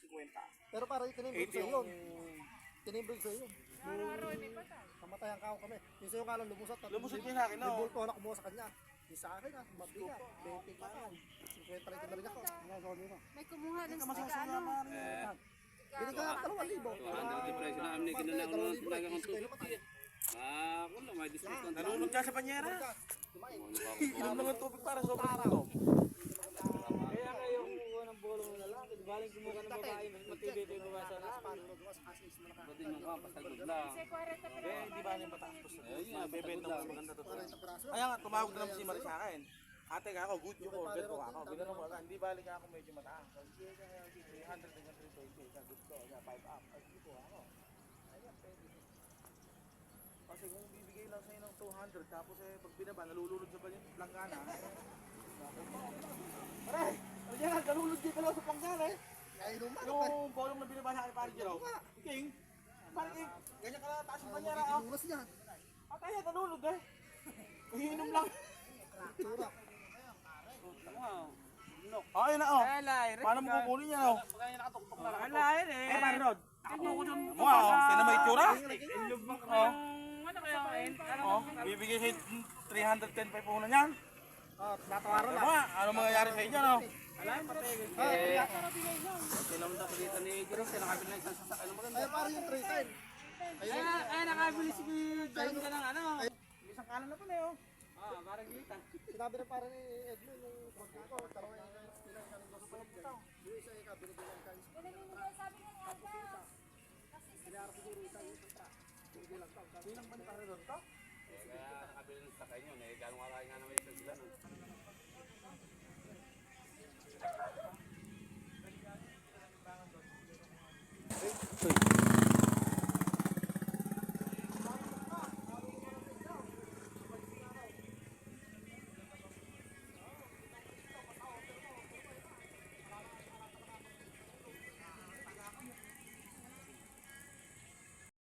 50. Pero parang tinimbrog 80 sa'yo yung... yun. Tinimbrog sa'yo yun. Araw-araw ay may patay. Kamatayan ka ako kami. Yung sa'yo nga lang lumusot. Lumusot din sa akin, May no? bulto na kumuha sa kanya. Yung sa akin mabigat. 20 ka lang. 50 rin na rin ako. May kumuha ng Ka stick masasama ano. rin. Binigyan ka 2,000. 200 di presyo na amni kinala ko ng talagang tubig. Ah, kung may discount na Nalunod ka sa banyera. Kumain. Inom lang ang tubig para sobrang gutom. Kaya kayo kumuha ng bolong ng lalaki, di baling kumuha ng babae, mas matibay ito yung bawasan namin. Pwede nyo ka, basta good lang. Kasi 40 pa Eh, lang. di ba yung mataas gusto? Ayun nga, Bebenta mo maganda to. 40 piraso. Kaya nga, tumawag na naman si Marie sa akin. Ate ka ako, good yung order ko ako. Binanong ko agad, hindi balik ako medyo mataas. Hindi, 300 hanggang 320. Sagot ko, 5 up. Ay, dito ako. Ayan, pwede. Kasi kung bibigay lang sa'yo ng 200, tapos pag binaba, nalulunod sa planggana. Pare, ano yan? Nalulunod dito lang sa planggana eh. Kaya inuman. Yung bolong na binaba sa akin, pare Jero. King, pare King, ganyan ka na taas yung banyera. Inulas niyan. Kaya nalulunod eh. Uhiinom lang. Tura. Ayun na oh. Paano mo kukunin yan oh? Wala yun eh. Eh, pare Rod. Wow, sino may itsura? Oh. Ano kaya kain? Oh, bibigay sa'yo 310 pa yung puhunan yan. Natawaran Ano ba? Ano mangyayari sa inyo no? Sinamda ko dito ni Jerome, kinakabili na isang sasakyan ng maganda. Ay, parang yung 3 time. Ay, nakabili si Jerome ka ng ano. Isang kalan na pala oh. Parang gilitan. Sinabi na parang ni Edmund nung pagkako, dalawa yung pinang kanong gusto ko dyan. Yung isa yung kabili-bilang ka. Pinamimigay sabi nga ni Alba. Sinarap siguro isa yung kontra. Hindi lang tao. Bilang ba ni pare Rod to? Kaya nakabili ng sasakyan yun, gano'ng alay nga naman yung sila nun.